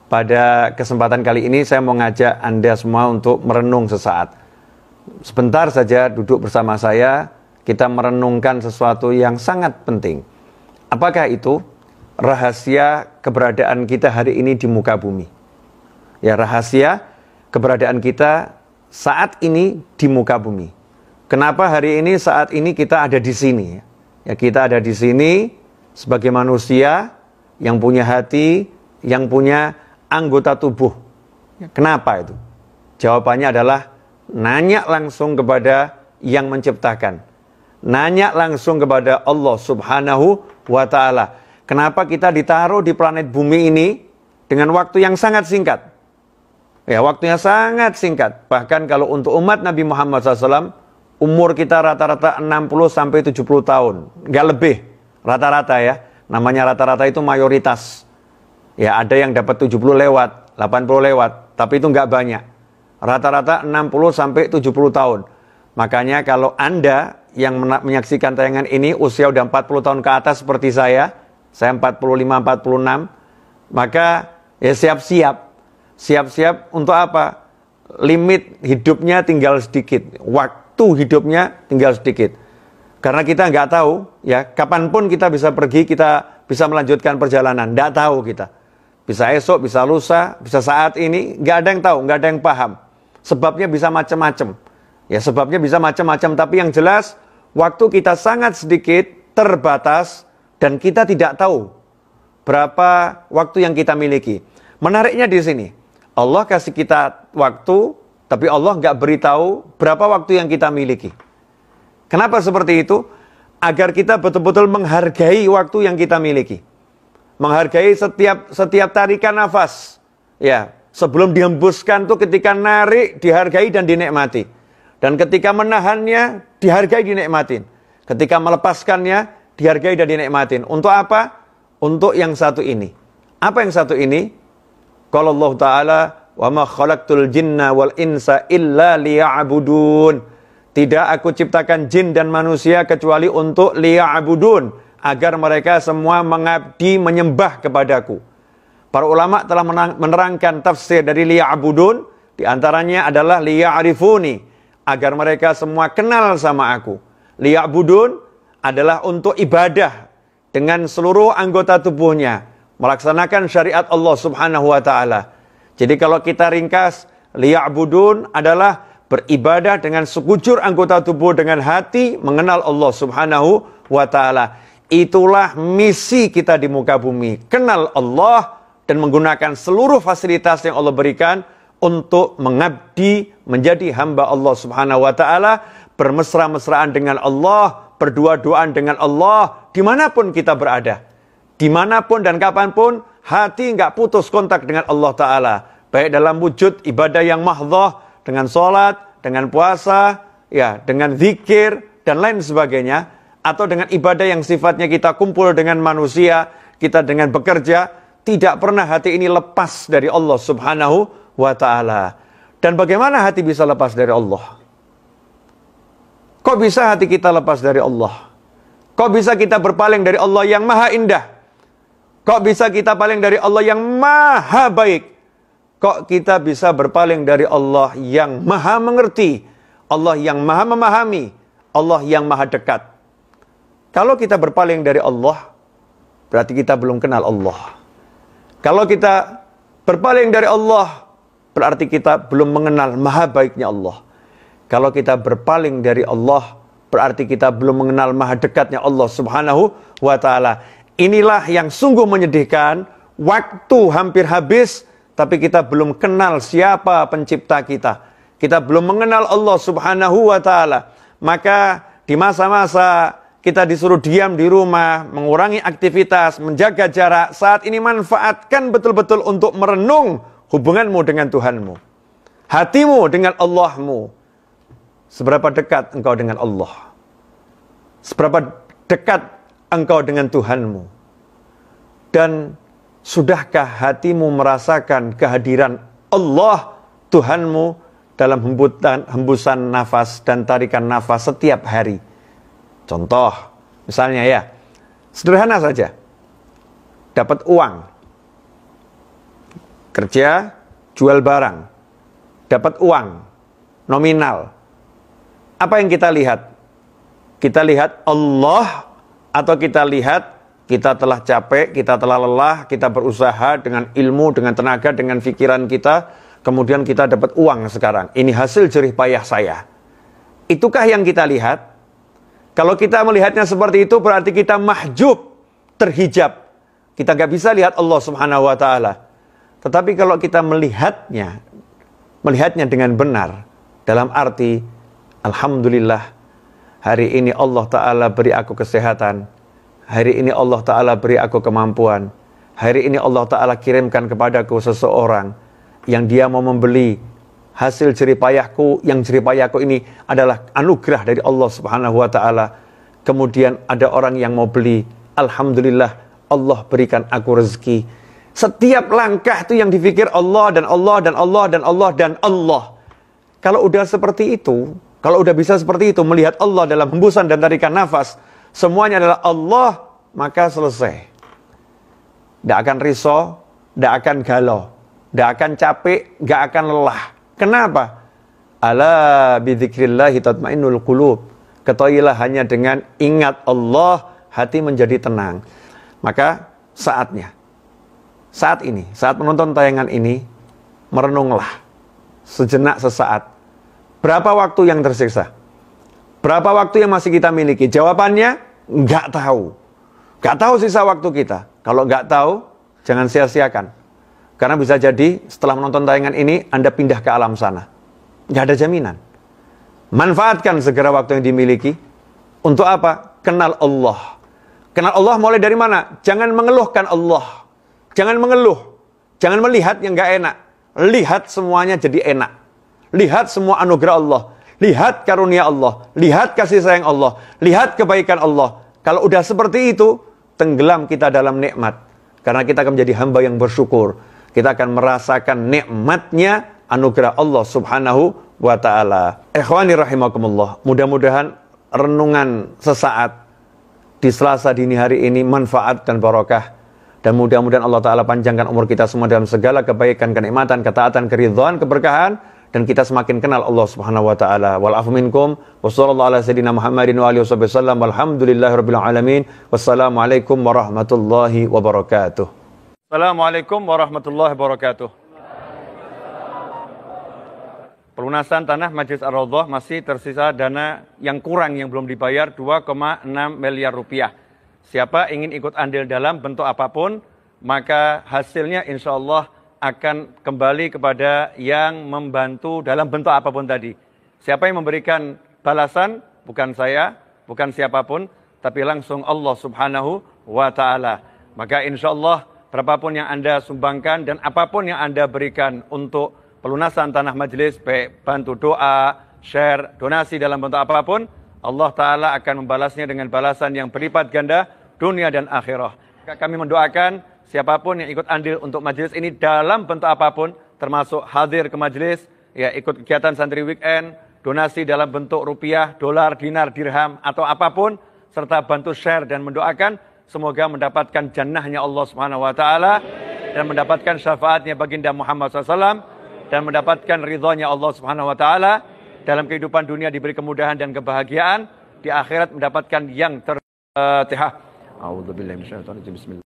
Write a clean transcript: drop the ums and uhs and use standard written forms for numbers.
Pada kesempatan kali ini saya mau ngajak Anda semua untuk merenung sesaat. Sebentar saja duduk bersama saya, kita merenungkan sesuatu yang sangat penting. Apakah itu? Rahasia keberadaan kita hari ini di muka bumi. Ya, rahasia keberadaan kita saat ini di muka bumi. Kenapa hari ini saat ini kita ada di sini? Ya, kita ada di sini sebagai manusia yang punya hati, yang punya anggota tubuh. Kenapa itu? Jawabannya adalah nanya langsung kepada yang menciptakan. Nanya langsung kepada Allah Subhanahu wa Ta'ala. Kenapa kita ditaruh di planet bumi ini dengan waktu yang sangat singkat? Ya, waktunya sangat singkat. Bahkan kalau untuk umat Nabi Muhammad SAW, umur kita rata-rata 60-70 tahun. Nggak lebih, rata-rata ya. Namanya rata-rata itu mayoritas. Ya, ada yang dapat 70 lewat, 80 lewat, tapi itu nggak banyak. Rata-rata 60-70 tahun. Makanya kalau Anda yang menyaksikan tayangan ini usia udah 40 tahun ke atas seperti saya 45-46, maka ya siap-siap. Siap-siap untuk apa? Limit hidupnya tinggal sedikit. Waktu hidupnya tinggal sedikit. Karena kita nggak tahu, ya, kapanpun kita bisa pergi, kita bisa melanjutkan perjalanan. Nggak tahu kita. Bisa esok, bisa lusa, bisa saat ini, nggak ada yang tahu, nggak ada yang paham. Sebabnya bisa macam-macam. Ya, sebabnya bisa macam-macam, tapi yang jelas, waktu kita sangat sedikit, terbatas, dan kita tidak tahu berapa waktu yang kita miliki. Menariknya di sini, Allah kasih kita waktu, tapi Allah nggak beritahu berapa waktu yang kita miliki. Kenapa seperti itu? Agar kita betul-betul menghargai waktu yang kita miliki. Menghargai setiap tarikan nafas. Ya, sebelum dihembuskan tuh ketika narik dihargai dan dinikmati. Dan ketika menahannya dihargai dinikmatin. Ketika melepaskannya dihargai dan dinikmatin. Untuk apa? Untuk yang satu ini. Apa yang satu ini? Qala Allah Ta'ala, "Wa ma khalaqtul jinna wal insa illa liya'budun." Tidak aku ciptakan jin dan manusia kecuali untuk liya'budun, agar mereka semua mengabdi, menyembah kepadaku. Para ulama telah menerangkan tafsir dari liya'budun, di antaranya adalah liya'rifuni, agar mereka semua kenal sama aku. Liya'budun adalah untuk ibadah dengan seluruh anggota tubuhnya, melaksanakan syariat Allah Subhanahu wa Ta'ala. Jadi kalau kita ringkas, liya'budun adalah beribadah dengan sekujur anggota tubuh, dengan hati mengenal Allah Subhanahu wa Ta'ala. Itulah misi kita di muka bumi. Kenal Allah dan menggunakan seluruh fasilitas yang Allah berikan untuk mengabdi, menjadi hamba Allah Subhanahu wa Ta'ala, bermesra-mesraan dengan Allah, berdua-duaan dengan Allah, dimanapun kita berada. Dimanapun dan kapanpun, hati nggak putus kontak dengan Allah Ta'ala. Baik dalam wujud ibadah yang mahdhah, dengan sholat, dengan puasa, ya, dengan zikir, dan lain sebagainya. Atau dengan ibadah yang sifatnya kita kumpul dengan manusia, kita dengan bekerja, tidak pernah hati ini lepas dari Allah Subhanahu wa Ta'ala. Dan bagaimana hati bisa lepas dari Allah? Kok bisa hati kita lepas dari Allah? Kok bisa kita berpaling dari Allah yang maha indah? Kok bisa kita paling dari Allah yang maha baik? Kok kita bisa berpaling dari Allah yang maha mengerti? Allah yang maha memahami? Allah yang maha dekat? Kalau kita berpaling dari Allah, berarti kita belum kenal Allah. Kalau kita berpaling dari Allah, berarti kita belum mengenal maha baiknya Allah. Kalau kita berpaling dari Allah, berarti kita belum mengenal maha dekatnya Allah Subhanahu wa Ta'ala. Inilah yang sungguh menyedihkan. Waktu hampir habis, tapi kita belum kenal siapa pencipta kita. Kita belum mengenal Allah Subhanahu wa Ta'ala. Maka di masa-masa kita disuruh diam di rumah, mengurangi aktivitas, menjaga jarak, saat ini manfaatkan betul-betul untuk merenung hubunganmu dengan Tuhanmu. Hatimu dengan Allahmu. Seberapa dekat engkau dengan Allah? Seberapa dekat engkau dengan Tuhanmu? Dan sudahkah hatimu merasakan kehadiran Allah, Tuhanmu, dalam hembusan nafas dan tarikan nafas setiap hari? Contoh, misalnya ya, sederhana saja. Dapat uang. kerja, jual barang, dapat uang, nominal. Apa yang kita lihat? Kita lihat Allah, atau kita lihat kita telah capek, kita telah lelah, kita berusaha dengan ilmu, dengan tenaga, dengan pikiran kita, kemudian kita dapat uang sekarang. Ini hasil jerih payah saya. Itukah yang kita lihat? Kalau kita melihatnya seperti itu, berarti kita mahjub, terhijab. Kita nggak bisa lihat Allah Subhanahu wa Ta'ala. Tetapi kalau kita melihatnya dengan benar, dalam arti alhamdulillah, hari ini Allah Ta'ala beri aku kesehatan. Hari ini Allah Ta'ala beri aku kemampuan. Hari ini Allah Ta'ala kirimkan kepadaku seseorang yang dia mau membeli hasil jerih payahku. Yang jerih payahku ini adalah anugerah dari Allah Subhanahu wa Ta'ala. Kemudian ada orang yang mau beli. Alhamdulillah, Allah berikan aku rezeki. Setiap langkah itu yang dipikir Allah dan Allah dan Allah dan Allah dan Allah. Kalau udah seperti itu, kalau udah bisa seperti itu, melihat Allah dalam hembusan dan tarikan nafas, semuanya adalah Allah, maka selesai. Tidak akan risau, tidak akan galau, tidak akan capek, tidak akan lelah. Kenapa? Ala bidzikrillahi tatmainnul qulub. Ketahuilah hanya dengan ingat Allah, hati menjadi tenang. Maka saatnya, saat ini, saat menonton tayangan ini, merenunglah sejenak sesaat. Berapa waktu yang tersiksa? Berapa waktu yang masih kita miliki? Jawabannya, nggak tahu. Nggak tahu sisa waktu kita. Kalau nggak tahu, jangan sia-siakan. Karena bisa jadi setelah menonton tayangan ini, Anda pindah ke alam sana. Nggak ada jaminan. Manfaatkan segera waktu yang dimiliki. Untuk apa? Kenal Allah. Kenal Allah mulai dari mana? Jangan mengeluhkan Allah. Jangan mengeluh. Jangan melihat yang nggak enak. Lihat semuanya jadi enak. Lihat semua anugerah Allah. Lihat karunia Allah. Lihat kasih sayang Allah. Lihat kebaikan Allah. Kalau udah seperti itu, tenggelam kita dalam nikmat. Karena kita akan menjadi hamba yang bersyukur. Kita akan merasakan nikmatnya anugerah Allah Subhanahu wa Ta'ala. Ikhwani rahimakumullah. Mudah-mudahan renungan sesaat di Selasa dini hari ini manfaat dan barokah. Dan mudah-mudahan Allah Ta'ala panjangkan umur kita semua dalam segala kebaikan, kenikmatan, ketaatan, keridhaan, keberkahan. Dan kita semakin kenal Allah Subhanahu wa Ta'ala. Wal afu minkum. Wassallallahu ala sayyidina Muhammadin wa alihi wasallam. Walhamdulillahirabbil alamin. Wassalamualaikum warahmatullahi wabarakatuh. Assalamualaikum warahmatullahi wabarakatuh. Pelunasan tanah Masjid Ar-Raudhah masih tersisa dana yang kurang yang belum dibayar 2,6 miliar rupiah. Siapa ingin ikut andil dalam bentuk apapun, maka hasilnya insya Allah akan kembali kepada yang membantu dalam bentuk apapun tadi. Siapa yang memberikan balasan? Bukan saya, bukan siapapun, tapi langsung Allah Subhanahu wa Ta'ala. Maka insya Allah berapapun yang Anda sumbangkan dan apapun yang Anda berikan untuk pelunasan tanah majelis, baik bantu doa, share, donasi dalam bentuk apapun, Allah Ta'ala akan membalasnya dengan balasan yang berlipat ganda dunia dan akhirah. Kami mendoakan siapapun yang ikut andil untuk majelis ini dalam bentuk apapun, termasuk hadir ke majelis, ya ikut kegiatan santri weekend, donasi dalam bentuk rupiah, dolar, dinar, dirham, atau apapun, serta bantu share dan mendoakan, semoga mendapatkan jannahnya Allah Subhanahu wa Ta'ala, dan mendapatkan syafaatnya baginda Muhammad SAW, dan mendapatkan ridhonya Allah Subhanahu wa Ta'ala, dalam kehidupan dunia diberi kemudahan dan kebahagiaan, di akhirat mendapatkan yang tertihah. A'udzubillahi minasyaitonir rajim. Bismillah.